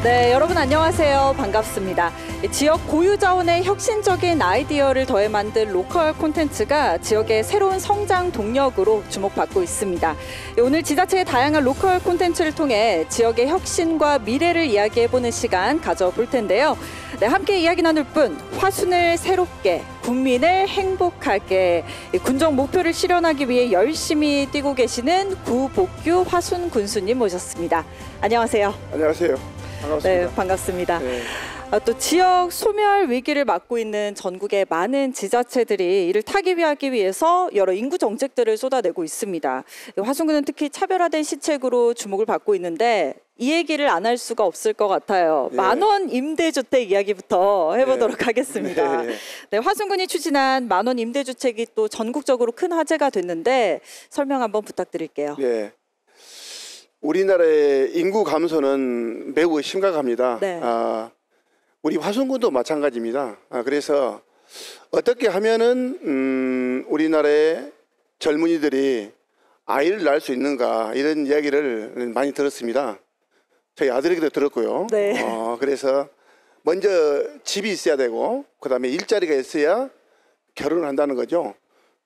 네, 여러분 안녕하세요. 반갑습니다. 지역 고유 자원의 혁신적인 아이디어를 더해 만든 로컬 콘텐츠가 지역의 새로운 성장 동력으로 주목받고 있습니다. 오늘 지자체의 다양한 로컬 콘텐츠를 통해 지역의 혁신과 미래를 이야기해보는 시간 가져볼 텐데요. 네, 함께 이야기 나눌 분, 화순을 새롭게, 국민을 행복하게, 군정 목표를 실현하기 위해 열심히 뛰고 계시는 구복규 화순 군수님 모셨습니다. 안녕하세요. 안녕하세요. 반갑습니다. 네, 반갑습니다. 네. 또 지역 소멸 위기를 맞고 있는 전국의 많은 지자체들이 이를 타개하기 위해서 여러 인구 정책들을 쏟아내고 있습니다. 화순군은 특히 차별화된 시책으로 주목을 받고 있는데 이 얘기를 안 할 수가 없을 것 같아요. 네. 만원 임대주택 이야기부터 해보도록 네. 하겠습니다. 네. 네, 화순군이 추진한 만원 임대주택이 또 전국적으로 큰 화제가 됐는데 설명 한번 부탁드릴게요. 네. 우리나라의 인구 감소는 매우 심각합니다. 네. 우리 화순군도 마찬가지입니다. 그래서 어떻게 하면은 우리나라의 젊은이들이 아이를 낳을 수 있는가 이런 이야기를 많이 들었습니다. 저희 아들에게도 들었고요. 네. 그래서 먼저 집이 있어야 되고 그다음에 일자리가 있어야 결혼을 한다는 거죠.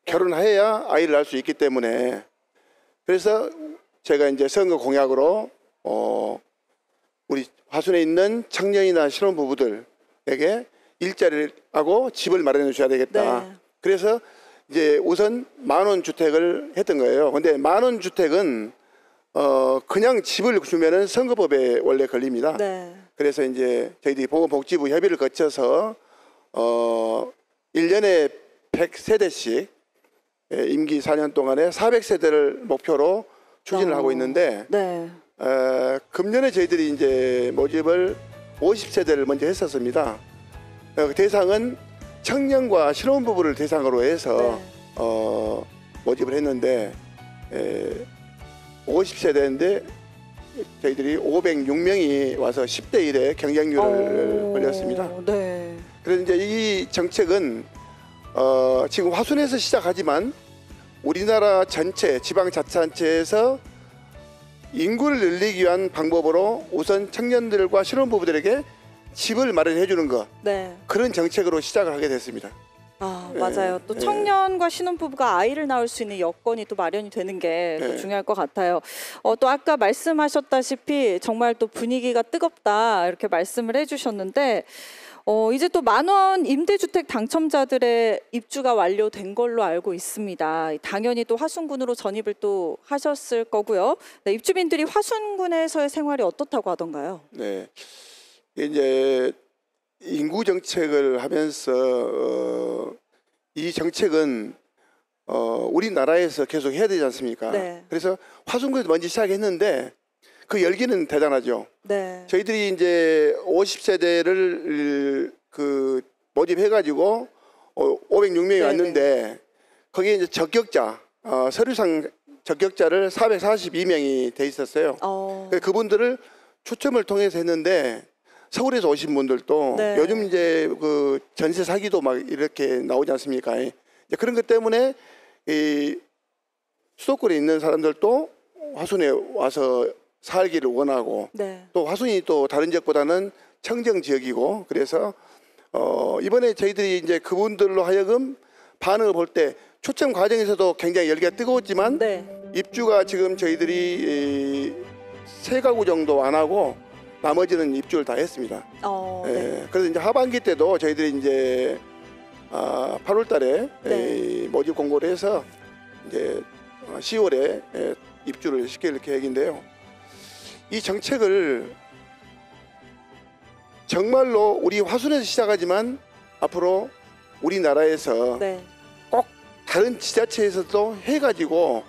결혼해야 아이를 낳을 수 있기 때문에 그래서 제가 이제 선거 공약으로 우리 화순에 있는 청년이나 신혼부부들에게 일자리를 하고 집을 마련해 줘야 되겠다. 네. 그래서 이제 우선 만원 주택을 했던 거예요. 근데 만원 주택은 그냥 집을 주면은 선거법에 원래 걸립니다. 네. 그래서 이제 저희들이 보건복지부 협의를 거쳐서 1년에 100세대씩 임기 4년 동안에 400세대를 목표로 추진을 하고 있는데 네. 금년에 저희들이 이제 모집을 50세대를 먼저 했었습니다. 대상은 청년과 신혼부부를 대상으로 해서 네. 모집을 했는데 50세대인데 저희들이 506명이 와서 10대 1의 경쟁률을 벌였습니다. 네. 그래서 이제 이 정책은 지금 화순에서 시작하지만 우리나라 전체 지방자치단체에서 인구를 늘리기 위한 방법으로 우선 청년들과 신혼부부들에게 집을 마련해 주는 것 네. 그런 정책으로 시작을 하게 됐습니다. 맞아요. 또 청년과 신혼부부가 아이를 낳을 수 있는 여건이 또 마련이 되는 게 또 중요할 것 같아요. 또 아까 말씀하셨다시피 정말 또 분위기가 뜨겁다 이렇게 말씀을 해주셨는데 이제 또 만원 임대주택 당첨자들의 입주가 완료된 걸로 알고 있습니다. 당연히 또 화순군으로 전입을 또 하셨을 거고요. 네, 입주민들이 화순군에서의 생활이 어떻다고 하던가요? 네, 이제 인구 정책을 하면서 이 정책은 우리나라에서 계속 해야 되지 않습니까? 네. 그래서 화순군에서 먼저 시작했는데 그 열기는 대단하죠. 네. 저희들이 이제 50세대를 그 모집해가지고 506명이 네네. 왔는데 거기에 이제 적격자 서류상 적격자를 442명이 돼 있었어요. 그분들을 초점을 통해서 했는데 서울에서 오신 분들도 네. 요즘 이제 그 전세 사기도 막 이렇게 나오지 않습니까? 이제 그런 것 때문에 이 수도권에 있는 사람들도 화순에 와서 살기를 원하고 네. 또 화순이 또 다른 지역보다는 청정 지역이고 그래서 이번에 저희들이 이제 그분들로 하여금 반응을 볼 때 초청 과정에서도 굉장히 열기가 뜨거웠지만 네. 입주가 지금 저희들이 3가구 정도 안 하고 나머지는 입주를 다 했습니다. 네. 그래서 이제 하반기 때도 저희들이 이제 8월달에 네. 모집 공고를 해서 이제 10월에 입주를 시킬 계획인데요. 이 정책을 정말로 우리 화순에서 시작하지만 앞으로 우리나라에서 네. 꼭 다른 지자체에서도 해가지고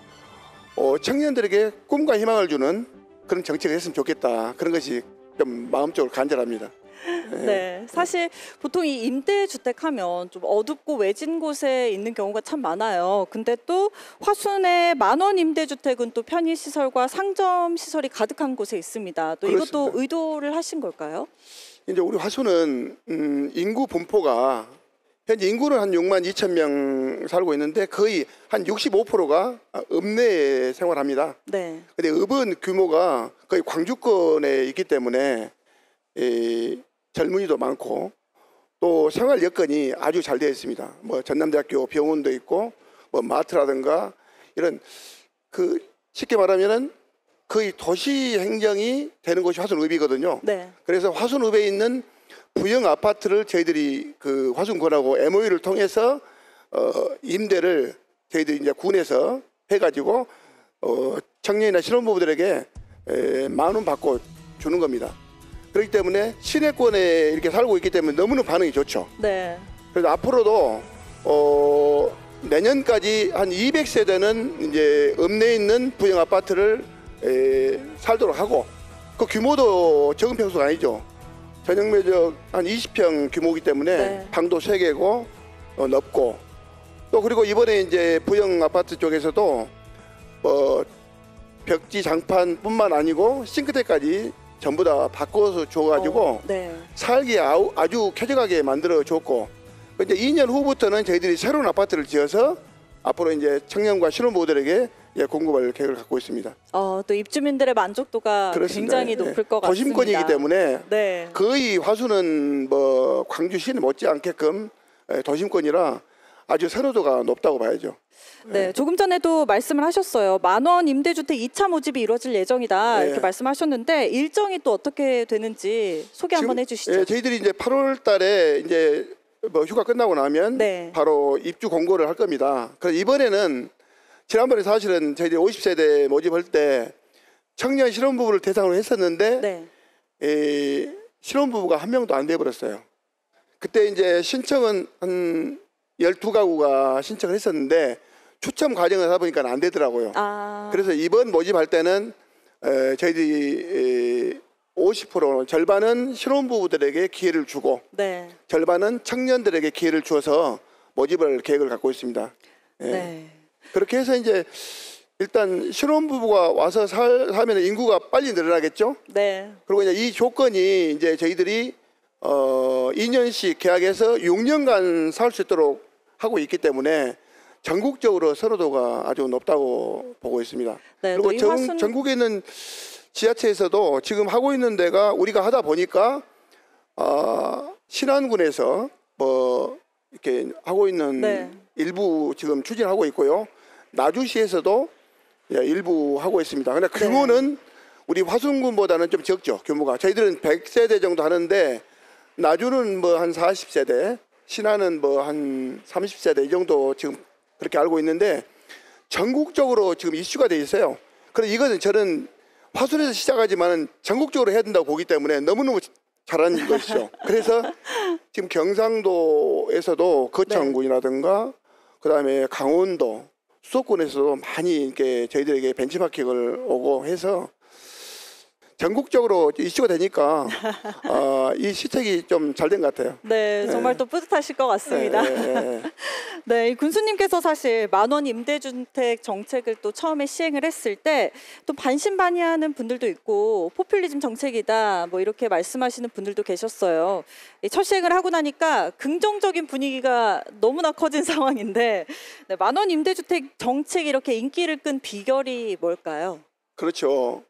청년들에게 꿈과 희망을 주는 그런 정책을 했으면 좋겠다. 그런 것이 좀 마음적으로 간절합니다. 네, 사실 보통 이 임대주택 하면 좀 어둡고 외진 곳에 있는 경우가 참 많아요. 근데 또 화순의 만원 임대주택은 또 편의시설과 상점시설이 가득한 곳에 있습니다. 또 그렇습니다. 이것도 의도를 하신 걸까요? 이제 우리 화순은 인구 분포가 현재 인구는 한 6만 2천 명 살고 있는데 거의 한 65%가 읍내에 생활합니다. 네. 근데 읍은 규모가 거의 광주권에 있기 때문에 젊은이도 많고 또 생활 여건이 아주 잘 되어 있습니다. 뭐 전남대학교 병원도 있고 뭐 마트라든가 이런 그 쉽게 말하면은 거의 도시 행정이 되는 곳이 화순읍이거든요. 네. 그래서 화순읍에 있는 부영 아파트를 저희들이 그 화순군하고 MOU를 통해서 임대를 저희들이 이제 군에서 해가지고 청년이나 신혼부부들에게 10,000원 받고 주는 겁니다. 그렇기 때문에 시내권에 이렇게 살고 있기 때문에 너무나 반응이 좋죠. 네. 그래서 앞으로도 내년까지 한 200세대는 이제 읍내에 있는 부영 아파트를 살도록 하고 그 규모도 적은 평수가 아니죠. 전용 면적 한 20평 규모이기 때문에 네. 방도 3개고 넓고 또 그리고 이번에 이제 부영 아파트 쪽에서도 벽지 장판뿐만 아니고 싱크대까지 전부 다 바꿔서 줘가지고 네. 살기 아주 쾌적하게 만들어 줬고 이제 2년 후부터는 저희들이 새로운 아파트를 지어서 앞으로 이제 청년과 신혼부부들에게 공급할 계획을 갖고 있습니다. 또 입주민들의 만족도가 그렇습니다. 굉장히 높을 것 같습니다. 도심권이기 때문에 네. 거의 화수는 뭐 광주시는 못지않게끔 도심권이라 아주 선호도가 높다고 봐야죠. 네, 조금 전에도 말씀을 하셨어요. 10,000원 임대주택 2차 모집이 이루어질 예정이다 이렇게 네. 말씀하셨는데 일정이 또 어떻게 되는지 소개 한번 해주시죠. 저희들이 이제 8월달에 이제 뭐 휴가 끝나고 나면 네. 바로 입주 공고를 할 겁니다. 그래서 이번에는 지난번에 사실은 저희들이 50세대 모집할 때 청년 신혼부부를 대상으로 했었는데 네. 신혼부부가 한 명도 안 돼버렸어요. 그때 이제 신청은 한 12가구가 신청을 했었는데 추첨 과정을 하다 보니까 안 되더라고요. 그래서 이번 모집할 때는 저희들이 50% 절반은 신혼부부들에게 기회를 주고 네. 절반은 청년들에게 기회를 주어서 모집을 계획을 갖고 있습니다. 네. 그렇게 해서 이제 일단 신혼부부가 와서 살면 인구가 빨리 늘어나겠죠. 네. 그리고 이제 이 조건이 이제 저희들이 2년씩 계약해서 6년간 살 수 있도록 하고 있기 때문에 전국적으로 선호도가 아주 높다고 보고 있습니다. 네, 그리고 전국에 있는 지자체에서도 지금 하고 있는 데가 우리가 하다 보니까 신안군에서 뭐 이렇게 하고 있는 네. 일부 지금 추진하고 있고요. 나주시에서도 일부 하고 있습니다. 그런데 규모는 우리 화순군보다는 좀 적죠. 규모가 저희들은 100세대 정도 하는데 나주는 뭐 한 40세대, 신안은 뭐 한 30세대 이 정도 지금 그렇게 알고 있는데 전국적으로 지금 이슈가 돼 있어요. 그래서 이것은 저는 화순에서 시작하지만 전국적으로 해야 된다고 보기 때문에 너무너무 잘하는 것이죠. 그래서 지금 경상도에서도 거창군이라든가 그다음에 강원도 수도권에서도 많이 이렇게 저희들에게 벤치마킹을 오고 해서 전국적으로 이슈가 되니까 이 시책이 좀 잘 된 것 같아요. 네, 정말 또 뿌듯하실 것 같습니다. 네, 이 군수님께서 사실 10,000원 임대주택 정책을 또 처음에 시행을 했을 때 또 반신반의하는 분들도 있고 포퓰리즘 정책이다 뭐 이렇게 말씀하시는 분들도 계셨어요. 첫 시행을 하고 나니까 긍정적인 분위기가 너무나 커진 상황인데 10,000원 임대주택 정책이 이렇게 인기를 끈 비결이 뭘까요? 그렇죠.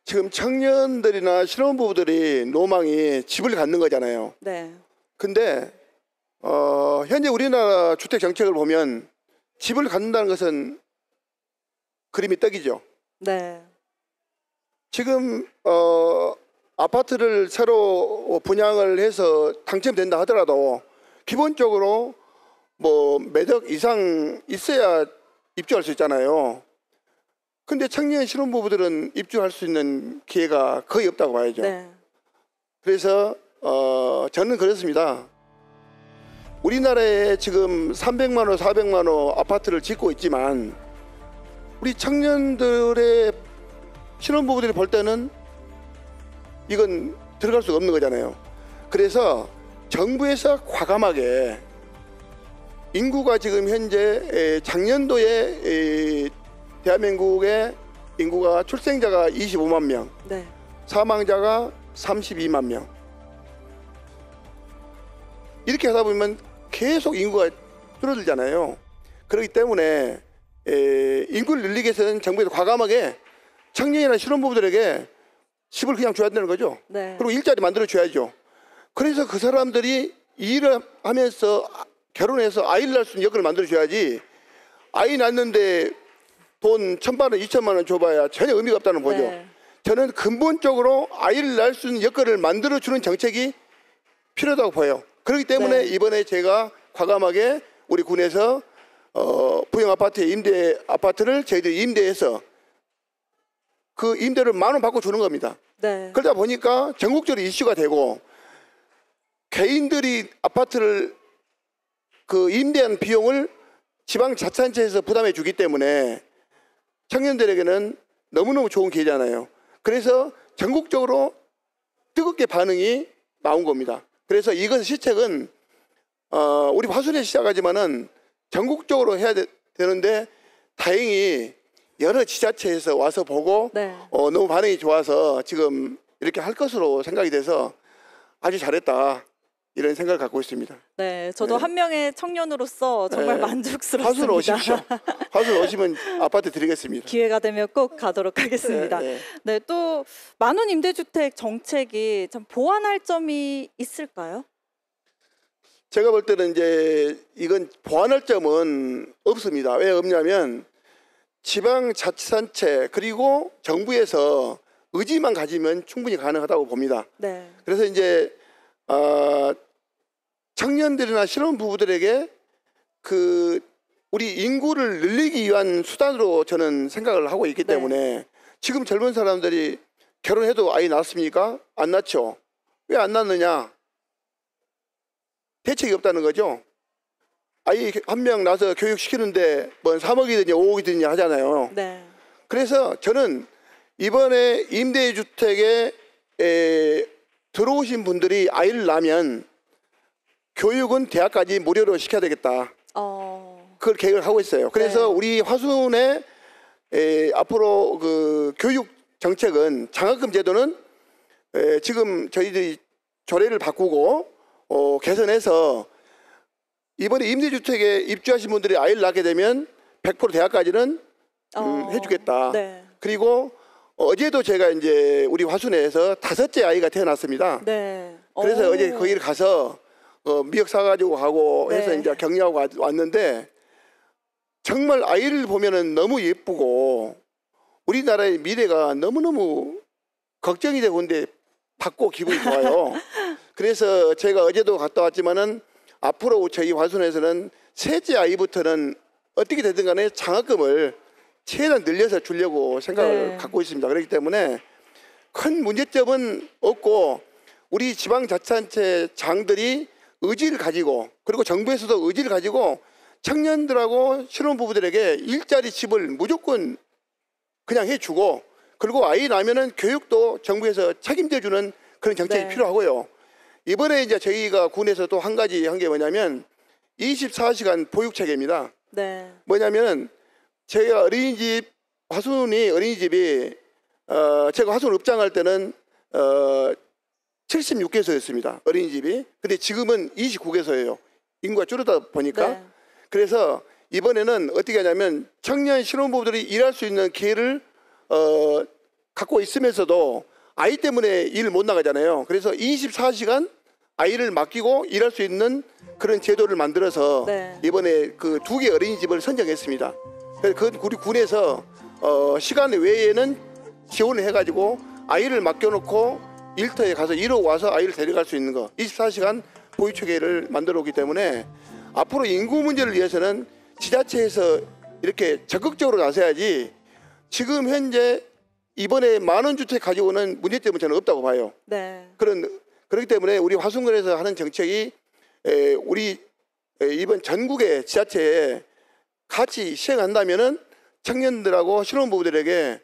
지금 청년들이나 신혼부부들이 로망이 집을 갖는 거잖아요. 네. 근데 현재 우리나라 주택 정책을 보면 집을 갖는다는 것은 그림이 떡이죠. 네. 지금 아파트를 새로 분양을 해서 당첨된다 하더라도 기본적으로 뭐 매덕 이상 있어야 입주할 수 있잖아요. 근데 청년 신혼부부들은 입주할 수 있는 기회가 거의 없다고 봐야죠. 네. 그래서 저는 그렇습니다. 우리나라에 지금 300만 원, 400만 원 아파트를 짓고 있지만 우리 청년들의 신혼부부들이 볼 때는 이건 들어갈 수가 없는 거잖아요. 그래서 정부에서 과감하게 인구가 지금 현재 작년도에 대한민국의 인구가 출생자가 25만 명, 네. 사망자가 32만 명. 이렇게 하다 보면 계속 인구가 줄어들잖아요. 그렇기 때문에 인구를 늘리기 위해서는 정부에서 과감하게 청년이나 신혼부부들에게 집을 그냥 줘야 되는 거죠. 네. 그리고 일자리 만들어 줘야죠. 그래서 그 사람들이 일을 하면서 결혼해서 아이를 낳을 수 있는 여건을 만들어 줘야지, 아이 낳는데 돈 1,000만 원, 2,000만 원 줘봐야 전혀 의미가 없다는 거죠. 네. 저는 근본적으로 아이를 낳을 수 있는 여건을 만들어 주는 정책이 필요하다고 보여요. 그렇기 때문에 네. 이번에 제가 과감하게 우리 군에서 부영 아파트의 임대 아파트를 저희들이 임대해서 그 임대를 10,000원 받고 주는 겁니다. 네. 그러다 보니까 전국적으로 이슈가 되고, 개인들이 아파트를 그 임대한 비용을 지방자치단체에서 부담해 주기 때문에 청년들에게는 너무너무 좋은 기회잖아요. 그래서 전국적으로 뜨겁게 반응이 나온 겁니다. 그래서 이것 시책은 우리 화순에 시작하지만은 전국적으로 해야 되는데, 다행히 여러 지자체에서 와서 보고 네. 너무 반응이 좋아서 지금 이렇게 할 것으로 생각이 돼서 아주 잘했다, 이런 생각을 갖고 있습니다. 네, 저도 네. 한 명의 청년으로서 정말 네. 만족스럽습니다. 화순 오십시오. 화순 오시면 아파트 드리겠습니다. 기회가 되면 꼭 가도록 하겠습니다. 네, 네. 네, 또 만원 임대주택 정책이 참 보완할 점이 있을까요? 제가 볼 때는 이제 이건 보완할 점은 없습니다. 왜 없냐면 지방자치단체 그리고 정부에서 의지만 가지면 충분히 가능하다고 봅니다. 네. 그래서 이제 청년들이나 신혼부부들에게 그 우리 인구를 늘리기 위한 수단으로 저는 생각을 하고 있기 때문에 지금 젊은 사람들이 결혼해도 아이 낳습니까? 안 낳죠. 왜 안 낳느냐? 대책이 없다는 거죠. 아이 한 명 낳아서 교육시키는데 뭐 3억이든지 5억이든지 하잖아요. 네. 그래서 저는 이번에 임대주택에 들어오신 분들이 아이를 낳으면 교육은 대학까지 무료로 시켜야 되겠다. 그걸 계획을 하고 있어요. 그래서 네. 우리 화순의 앞으로 그 교육 정책은 장학금 제도는 지금 저희들이 조례를 바꾸고 개선해서 이번에 임대주택에 입주하신 분들이 아이를 낳게 되면 100% 대학까지는 해주겠다. 네. 그리고 어제도 제가 이제 우리 화순에서 5째 아이가 태어났습니다. 네. 그래서 어제 거기를 가서 미역 사가지고 가고 해서 네. 이제 격려하고 왔는데, 정말 아이를 보면은 너무 예쁘고 우리나라의 미래가 너무너무 걱정이 되고 근데 받고 기분이 좋아요. 그래서 제가 어제도 갔다 왔지만은 앞으로 저희 화순에서는 셋째 아이부터는 어떻게 되든 간에 장학금을 최대한 늘려서 주려고 생각을 네. 갖고 있습니다. 그렇기 때문에 큰 문제점은 없고, 우리 지방자치단체 장들이 의지를 가지고 그리고 정부에서도 의지를 가지고 청년들하고 신혼부부들에게 일자리 집을 무조건 그냥 해주고, 그리고 아이 낳으면은 교육도 정부에서 책임져주는 그런 정책이 네. 필요하고요. 이번에 이제 저희가 군에서 또 한 가지 한 게 뭐냐면 24시간 보육체계입니다. 네. 뭐냐면 제가 어린이집, 화순이 어린이집이 제가 화순 입장할 때는 76개소였습니다. 어린이집이. 근데 지금은 29개소예요. 인구가 줄어다 보니까. 네. 그래서 이번에는 어떻게 하냐면 청년 신혼부부들이 일할 수 있는 기회를 갖고 있으면서도 아이 때문에 일 못 나가잖아요. 그래서 24시간 아이를 맡기고 일할 수 있는 그런 제도를 만들어서 네. 이번에 그 2개 어린이집을 선정했습니다. 그래서 그 우리 군에서 시간 외에는 지원을 해가지고 아이를 맡겨놓고 일터에 가서 일하고 와서 아이를 데려갈 수 있는 거 24시간 보육체계를 만들어 오기 때문에 앞으로 인구 문제를 위해서는 지자체에서 이렇게 적극적으로 나서야지, 지금 현재 이번에 10,000원 주택 가지고는 문제점은 저는 없다고 봐요. 네. 그렇기 때문에 우리 화순군에서 하는 정책이 우리 이번 전국의 지자체에 같이 시행한다면은 청년들하고 신혼부부들에게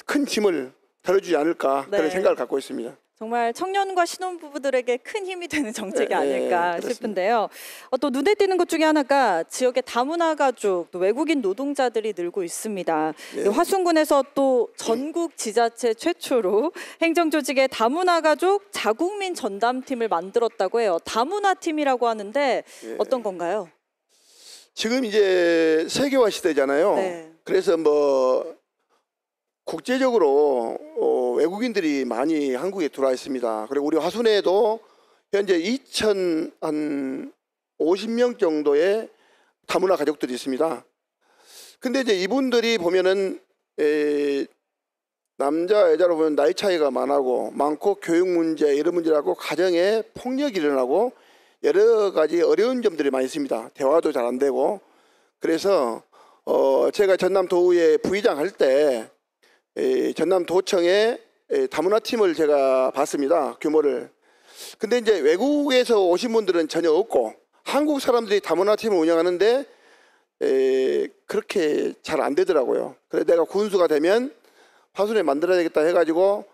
큰 짐을 덜어주지 않을까, 네. 그런 생각을 갖고 있습니다. 정말 청년과 신혼부부들에게 큰 힘이 되는 정책이 네, 아닐까 그렇습니다. 싶은데요. 또 눈에 띄는 것 중에 하나가 지역의 다문화 가족, 또 외국인 노동자들이 늘고 있습니다. 네. 화순군에서 또 전국 지자체 최초로 행정조직의 다문화 가족 자국민 전담팀을 만들었다고 해요. 다문화 팀이라고 하는데 네. 어떤 건가요? 지금 이제 세계화 시대잖아요. 네. 그래서 뭐 국제적으로 외국인들이 많이 한국에 들어와 있습니다. 그리고 우리 화순에도 현재 2,050명 정도의 다문화 가족들이 있습니다. 근데 이제 이분들이 보면은 남자 여자로 보면 나이 차이가 많고 교육 문제 이런 문제라고 가정에 폭력이 일어나고 여러 가지 어려운 점들이 많이 있습니다. 대화도 잘 안 되고. 그래서 제가 전남도의회 부의장 할 때 전남도청에 다문화 팀을 제가 봤습니다. 규모를. 근데 이제 외국에서 오신 분들은 전혀 없고 한국 사람들이 다문화 팀을 운영하는데 그렇게 잘 안 되더라고요. 그래서 내가 군수가 되면 화순에 만들어야 되겠다 해가지고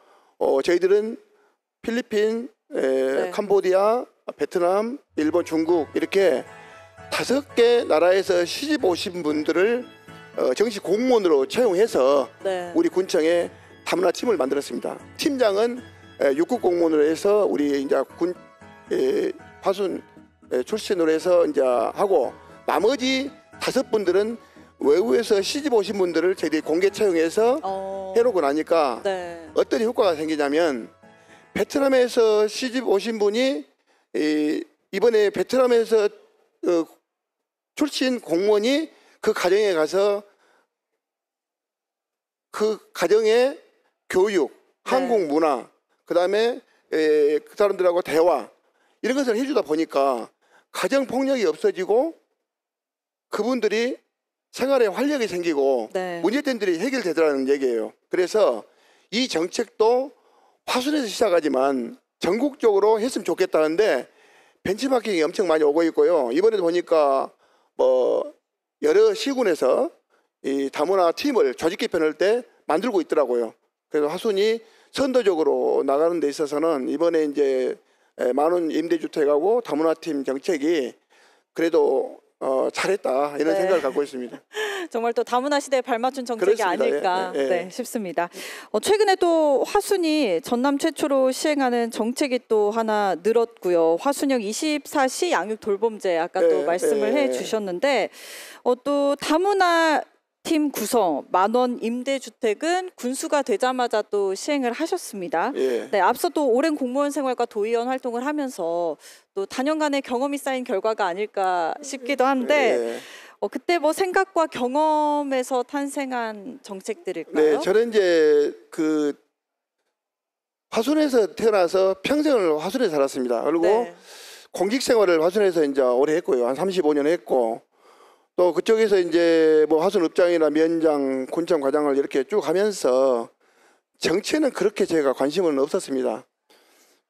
저희들은 필리핀, 네. 캄보디아, 베트남, 일본, 중국 이렇게 5개 나라에서 시집 오신 분들을 정식 공무원으로 채용해서 네. 우리 군청에 다문화 팀을 만들었습니다. 팀장은 육군 공무원으로 해서 우리 이제 군 화순 출신으로 해서 이제 하고 나머지 5분들은 외국에서 시집 오신 분들을 저희들이 공개 채용해서 해놓고 나니까 네. 어떤 효과가 생기냐면 베트남에서 시집 오신 분이 이번에 베트남에서 출신 공무원이 그 가정에 가서 그 가정의 교육, 한국 문화, 그다음에 그 사람들하고 대화 이런 것을 해주다 보니까 가정 폭력이 없어지고 그분들이 생활에 활력이 생기고 네. 문제점들이 해결되더라는 얘기예요. 그래서 이 정책도 화순에서 시작하지만 전국적으로 했으면 좋겠다는데 벤치마킹이 엄청 많이 오고 있고요. 이번에도 보니까 뭐 여러 시군에서 이 다문화 팀을 조직 개편할 때 만들고 있더라고요. 그래서 화순이 선도적으로 나가는 데 있어서는 이번에 이제 만원 임대주택하고 다문화 팀 정책이 그래도 잘했다 이런 네. 생각을 갖고 있습니다. 정말 또 다문화 시대에 발맞춘 정책이 그렇습니다. 아닐까 예, 예. 네, 싶습니다. 최근에 또 화순이 전남 최초로 시행하는 정책이 또 하나 늘었고요. 화순형 24시 양육 돌봄제 아까 또 예, 말씀을 예. 해주셨는데 또 다문화 팀 구성 만원 임대주택은 군수가 되자마자 또 시행을 하셨습니다. 예. 네, 앞서 또 오랜 공무원 생활과 도의원 활동을 하면서 또 다년간의 경험이 쌓인 결과가 아닐까 싶기도 한데 예. 그때 뭐 생각과 경험에서 탄생한 정책들일까요? 네, 저는 이제 그 화순에서 태어나서 평생을 화순에 살았습니다. 그리고 네. 공직 생활을 화순에서 이제 오래 했고요. 한 35년 했고 또 그쪽에서 이제 뭐 화순 읍장이나 면장, 군청 과장을 이렇게 쭉 하면서 정치에는 그렇게 제가 관심은 없었습니다.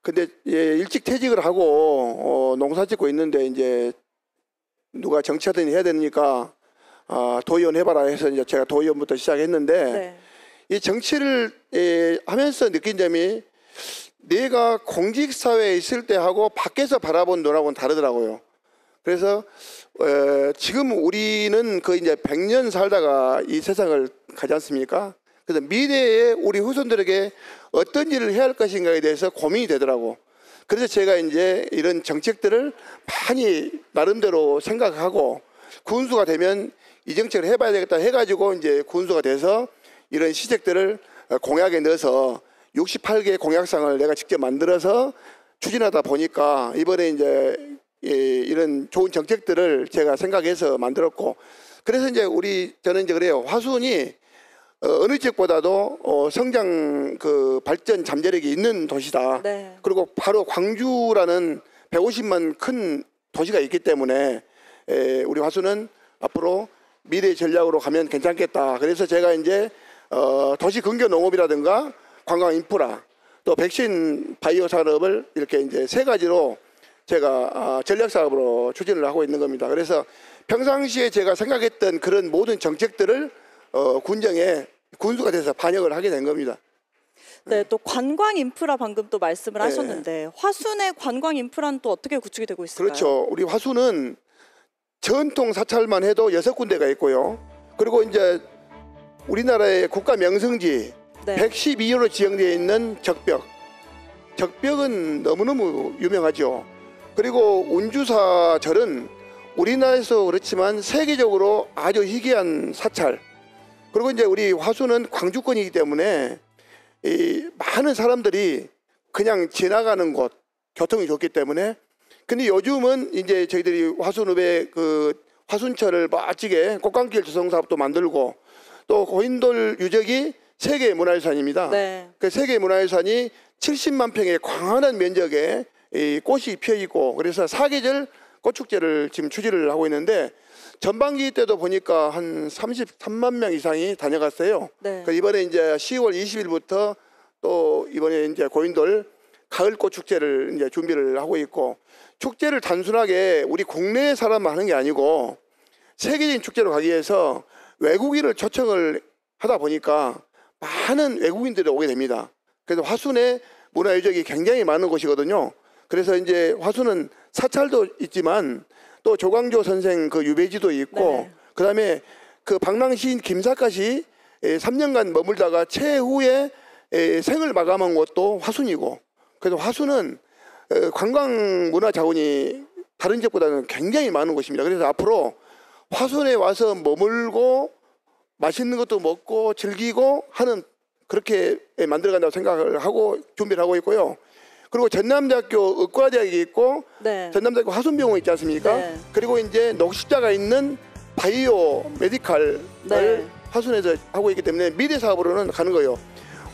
근데 일찍 퇴직을 하고 농사 짓고 있는데 이제 누가 정치하든지 해야 되니까 도의원 해봐라 해서 이제 제가 도의원부터 시작했는데 네. 이 정치를 하면서 느낀 점이 내가 공직사회에 있을 때 하고 밖에서 바라본 너하고는 다르더라고요. 그래서 지금 우리는 거의 이제 100년 살다가 이 세상을 가지 않습니까? 그래서 미래에 우리 후손들에게 어떤 일을 해야 할 것인가에 대해서 고민이 되더라고. 그래서 제가 이제 이런 정책들을 많이 나름대로 생각하고 군수가 되면 이 정책을 해봐야 되겠다 해가지고 이제 군수가 돼서 이런 시책들을 공약에 넣어서 68개 공약상을 내가 직접 만들어서 추진하다 보니까 이번에 이제 이런 좋은 정책들을 제가 생각해서 만들었고 그래서 이제 저는 이제 그래요. 화순이 어느 지역보다도 성장 그 발전 잠재력이 있는 도시다. 네. 그리고 바로 광주라는 150만 큰 도시가 있기 때문에 우리 화순은 앞으로 미래 전략으로 가면 괜찮겠다. 그래서 제가 이제 도시 근교 농업이라든가 관광 인프라 또 백신 바이오 산업을 이렇게 이제 3가지로 제가 전략 사업으로 추진을 하고 있는 겁니다. 그래서 평상시에 제가 생각했던 그런 모든 정책들을 군정에 군수가 돼서 반영을 하게 된 겁니다. 네, 또 관광 인프라 방금 또 말씀을 네. 하셨는데 화순의 관광 인프라는 또 어떻게 구축이 되고 있을까요? 그렇죠. 우리 화순은 전통 사찰만 해도 6군데가 있고요. 그리고 이제 우리나라의 국가 명성지 네. 112호로 지정되어 있는 적벽. 적벽은 너무너무 유명하죠. 그리고 운주사절은 우리나라에서 그렇지만 세계적으로 아주 희귀한 사찰. 그리고 이제 우리 화순은 광주권이기 때문에 이 많은 사람들이 그냥 지나가는 곳, 교통이 좋기 때문에. 근데 요즘은 이제 저희들이 화순읍에 그 화순천을 멋지게 꽃감길 조성 사업도 만들고, 또 고인돌 유적이 세계 문화유산입니다. 네. 그 세계 문화유산이 70만 평의 광활한 면적에 이 꽃이 피어 있고, 그래서 사계절 꽃축제를 지금 추진을 하고 있는데, 전반기 때도 보니까 한 33만 명 이상이 다녀갔어요. 네. 그 이번에 이제 10월 20일부터 또 이번에 이제 고인돌 가을 꽃 축제를 이제 준비를 하고 있고, 축제를 단순하게 우리 국내 사람만 하는 게 아니고 세계적인 축제로 가기 위해서 외국인을 초청을 하다 보니까 많은 외국인들이 오게 됩니다. 그래서 화순의 문화유적이 굉장히 많은 곳이거든요. 그래서 이제 화순은 사찰도 있지만 또 조광조 선생 그 유배지도 있고, 네. 그다음에 그 방랑시인 김사갓이 3년간 머물다가 최후에 생을 마감한 곳도 화순이고, 그래서 화순은 관광 문화 자원이 다른 지역보다는 굉장히 많은 곳입니다. 그래서 앞으로 화순에 와서 머물고 맛있는 것도 먹고 즐기고 하는, 그렇게 만들어간다고 생각을 하고 준비를 하고 있고요. 그리고 전남대학교 의과대학이 있고, 네. 전남대학교 화순병원 있지 않습니까? 네. 그리고 이제 녹십자가 있는 바이오 메디칼을 네. 화순에서 하고 있기 때문에 미래 사업으로는 가는 거예요.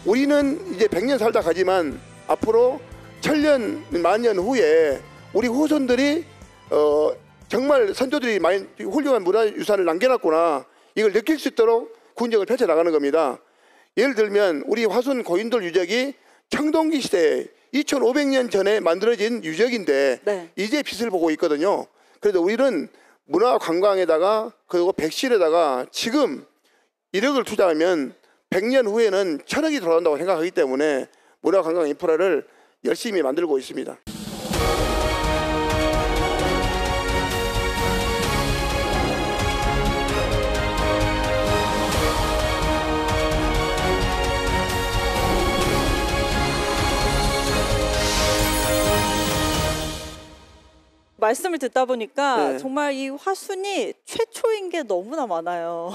우리는 이제 100년 살다 가지만 앞으로 1000년, 만년 후에 우리 후손들이 정말 선조들이 많이 훌륭한 문화유산을 남겨놨구나, 이걸 느낄 수 있도록 군정을 펼쳐나가는 겁니다. 예를 들면 우리 화순 고인돌 유적이 청동기 시대에 2500년 전에 만들어진 유적인데 네. 이제 빛을 보고 있거든요. 그래서 우리는 문화관광에다가 그리고 백실에다가 지금 1억을 투자하면 100년 후에는 1000억이 돌아온다고 생각하기 때문에 문화관광 인프라를 열심히 만들고 있습니다. 말씀을 듣다 보니까 네. 정말 이 화순이 최초인 게 너무나 많아요.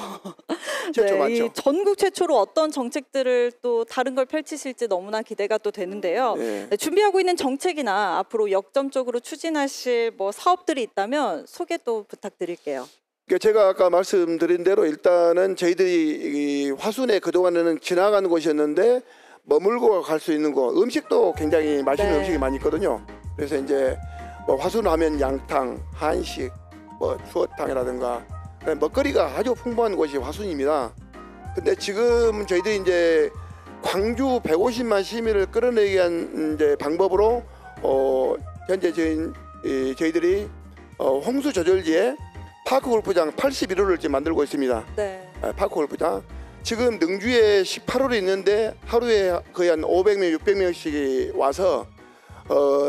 최초 이 맞죠? 전국 최초로 어떤 정책들을 또 다른 걸 펼치실지 너무나 기대가 또 되는데요. 네. 네, 준비하고 있는 정책이나 앞으로 역점적으로 추진하실 뭐 사업들이 있다면 소개 또 부탁드릴게요. 제가 아까 말씀드린 대로 일단은 저희들이 이 화순에 그동안에는 지나가는 곳이었는데 머물고 갈 수 있는 곳, 음식도 굉장히 맛있는 네. 음식이 많이 있거든요. 그래서 이제 뭐 화순 하면 양탕, 한식, 뭐 추어탕이라든가 먹거리가 아주 풍부한 곳이 화순입니다. 근데 지금 저희들이 이제 광주 150만 시민을 끌어내기 위한 이제 방법으로 현재 저희들이 홍수 조절지에 파크 골프장 81호를 지금 만들고 있습니다. 네. 파크 골프장. 지금 능주에 18호로 있는데 하루에 거의 한 500명, 600명씩 와서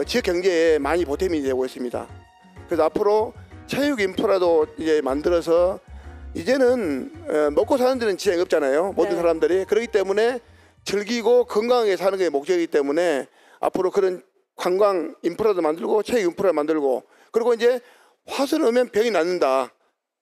지역 경제에 많이 보탬이 되고 있습니다. 그래서 앞으로 체육 인프라도 이제 만들어서 이제는 먹고 사는 데는 지장이 없잖아요. 모든 네. 사람들이. 그렇기 때문에 즐기고 건강하게 사는 게 목적이기 때문에 앞으로 그런 관광 인프라도 만들고 체육 인프라 만들고, 그리고 이제 화순 오면 병이 낫는다.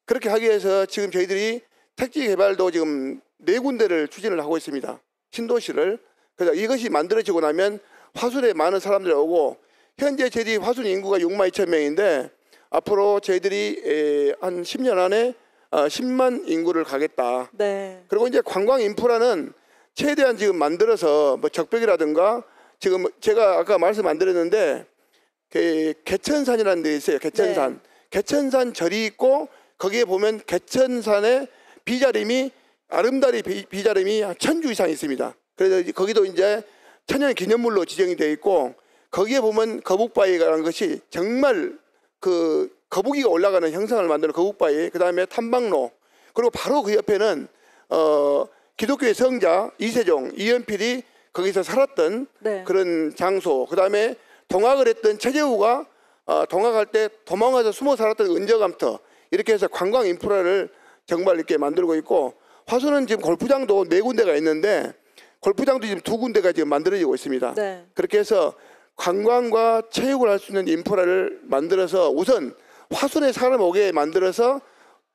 그렇게 하기 위해서 지금 저희들이 택지 개발도 지금 4군데를 추진을 하고 있습니다. 신도시를. 그래서 이것이 만들어지고 나면 화순에 많은 사람들이 오고, 현재 저희들이 화순 인구가 6만 2천 명인데 앞으로 저희들이 한 10년 안에 10만 인구를 가겠다. 네. 그리고 이제 관광 인프라는 최대한 지금 만들어서 뭐 적벽이라든가, 지금 제가 아까 말씀 안 드렸는데 그 개천산이라는 데 있어요. 개천산. 네. 개천산 절이 있고 거기에 보면 개천산의 비자림이 아름다리 비자림이 1000주 이상 있습니다. 그래서 거기도 이제 천연 기념물로 지정이 되어 있고, 거기에 보면 거북바위라는 것이 정말 그 거북이가 올라가는 형상을 만드는 거북바위, 그 다음에 탐방로, 그리고 바로 그 옆에는 기독교의 성자 이세종, 이연필이 거기서 살았던 네. 그런 장소, 그 다음에 동학을 했던 최재우가 동학할 때 도망가서 숨어 살았던 은저감터, 이렇게 해서 관광 인프라를 정말 이렇게 만들고 있고, 화순은 지금 골프장도 4군데가 있는데 골프장도 지금 2군데가 지금 만들어지고 있습니다. 네. 그렇게 해서 관광과 체육을 할 수 있는 인프라를 만들어서 우선 화순에 사람 오게 만들어서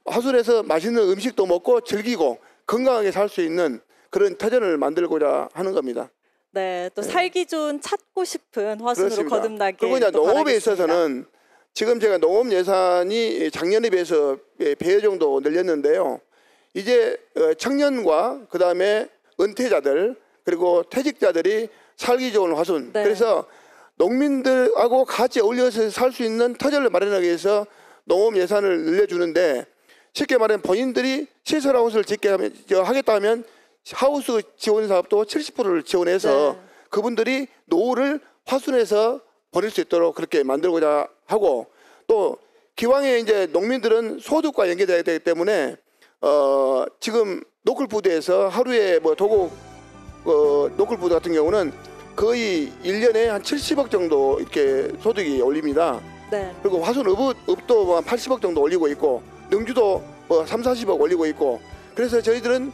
화순에서 맛있는 음식도 먹고 즐기고 건강하게 살 수 있는 그런 터전을 만들고자 하는 겁니다. 네, 또 살기 좋은 찾고 싶은 화순으로 그렇습니다. 거듭나길 그리고 이제 또 농업에 바라겠습니다. 있어서는 지금 제가 농업 예산이 작년에 비해서 배 정도 늘렸는데요. 이제 청년과 그다음에 은퇴자들 그리고 퇴직자들이 살기 좋은 화순. 네. 그래서 농민들하고 같이 어울려서 살 수 있는 터전을 마련하기 위해서 농업 예산을 늘려주는데 쉽게 말하면 본인들이 시설하우스를 하겠다 하면 하우스 지원 사업도 70%를 지원해서 네. 그분들이 노후를 화순에서 보낼 수 있도록 그렇게 만들고자 하고 또 기왕에 이제 농민들은 소득과 연계되어야 되기 때문에 지금 노클푸드에서 하루에 뭐 도곡 노클푸드 같은 경우는 거의 1년에 한 70억 정도 이렇게 소득이 올립니다. 네. 그리고 화순읍도 뭐 한 80억 정도 올리고 있고 능주도 뭐 3, 40억 올리고 있고 그래서 저희들은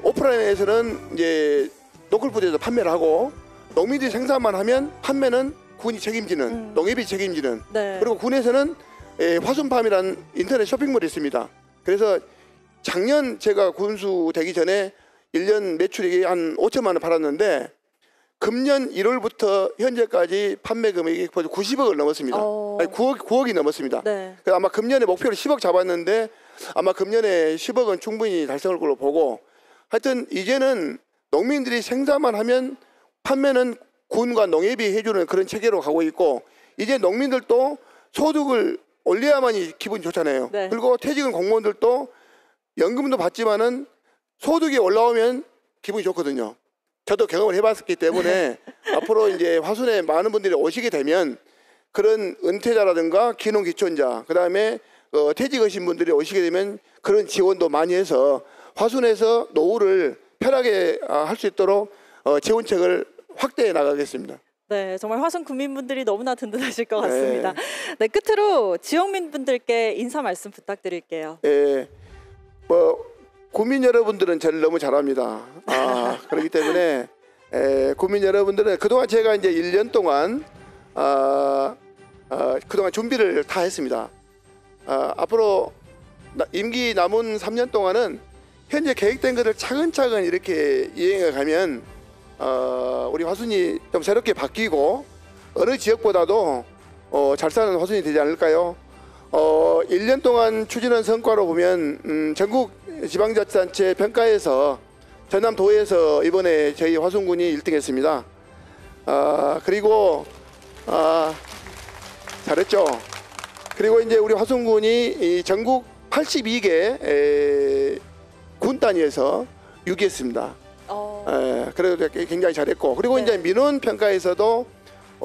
오프라인에서는 이제 노클푸드에서 판매를 하고 농민들이 생산만 하면 판매는 군이 책임지는 농협이 책임지는 네. 그리고 군에서는 화순팜이라는 인터넷 쇼핑몰이 있습니다. 그래서 작년 제가 군수 되기 전에 1년 매출이 한 5천만 원 팔았는데 금년 1월부터 현재까지 판매 금액이 벌써 90억을 넘었습니다. 아니, 9억이 넘었습니다. 네. 그래서 아마 금년에 목표를 10억 잡았는데 아마 금년에 10억은 충분히 달성할 걸로 보고 하여튼 이제는 농민들이 생산만 하면 판매는 군과 농협이 해주는 그런 체계로 가고 있고 이제 농민들도 소득을 올려야만이 기분이 좋잖아요. 네. 그리고 퇴직은 공무원들도 연금도 받지만은 소득이 올라오면 기분이 좋거든요. 저도 경험을 해봤기 때문에 앞으로 이제 화순에 많은 분들이 오시게 되면 그런 은퇴자라든가 기농기촌자 그다음에 퇴직하신 분들이 오시게 되면 그런 지원도 많이 해서 화순에서 노후를 편하게 할 수 있도록 지원책을 확대해 나가겠습니다. 네, 정말 화순 구민분들이 너무나 든든하실 것 같습니다. 네, 끝으로 지역민분들께 인사 말씀 부탁드릴게요. 예, 뭐 국민 여러분들은 저를 너무 잘합니다. 그렇기 때문에 국민 여러분들은 그동안 제가 이제 1년 동안 그동안 준비를 다 했습니다. 앞으로 임기 남은 3년 동안은 현재 계획된 것을 차근차근 이렇게 이행해 가면 우리 화순이 좀 새롭게 바뀌고 어느 지역보다도 잘 사는 화순이 되지 않을까요? 1년 동안 추진한 성과로 보면 전국 지방자치단체 평가에서 전남도에서 이번에 저희 화순군이 1등했습니다. 그리고 잘했죠. 그리고 이제 우리 화순군이 이 전국 82개 군 단위에서 6위했습니다. 그래도 굉장히 잘했고 그리고 네. 이제 민원 평가에서도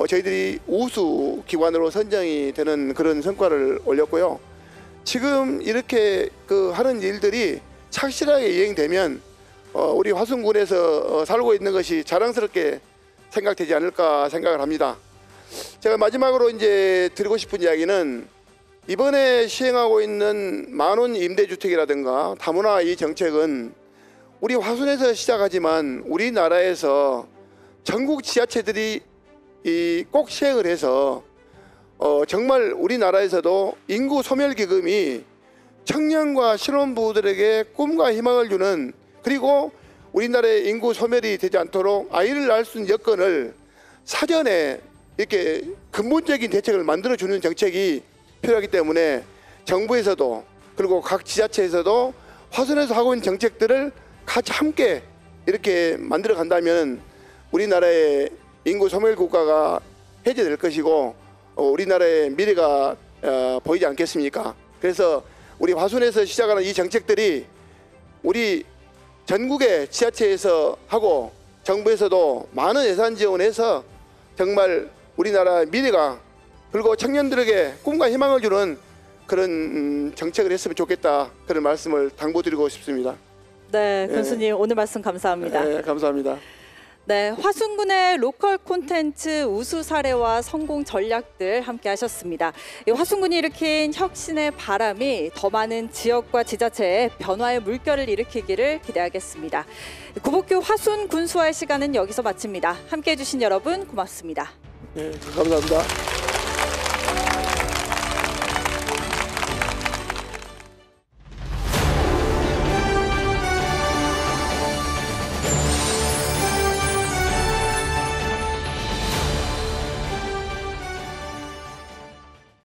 저희들이 우수 기관으로 선정이 되는 그런 성과를 올렸고요. 지금 이렇게 하는 일들이 착실하게 이행되면 우리 화순군에서 살고 있는 것이 자랑스럽게 생각되지 않을까 생각을 합니다. 제가 마지막으로 이제 드리고 싶은 이야기는 이번에 시행하고 있는 만원 임대주택이라든가 다문화 이 정책은 우리 화순에서 시작하지만 우리나라에서 전국 지자체들이 꼭 시행을 해서 정말 우리나라에서도 인구 소멸 기금이 청년과 신혼부부들에게 꿈과 희망을 주는 그리고 우리나라의 인구 소멸이 되지 않도록 아이를 낳을 수 있는 여건을 사전에 이렇게 근본적인 대책을 만들어주는 정책이 필요하기 때문에 정부에서도 그리고 각 지자체에서도 화순에서 하고 있는 정책들을 같이 함께 이렇게 만들어 간다면 우리나라의 인구 소멸 국가가 해제될 것이고 우리나라의 미래가 보이지 않겠습니까? 그래서 우리 화순에서 시작하는 이 정책들이 우리 전국의 지자체에서 하고 정부에서도 많은 예산 지원해서 정말 우리나라 미래가 그리고 청년들에게 꿈과 희망을 주는 그런 정책을 했으면 좋겠다 그런 말씀을 당부드리고 싶습니다. 네, 군수님 오늘 말씀 감사합니다. 네, 감사합니다. 네, 화순군의 로컬 콘텐츠 우수 사례와 성공 전략들 함께 하셨습니다. 이 화순군이 일으킨 혁신의 바람이 더 많은 지역과 지자체에 변화의 물결을 일으키기를 기대하겠습니다. 구복교 화순 군수와의 시간은 여기서 마칩니다. 함께 해주신 여러분 고맙습니다. 네, 감사합니다.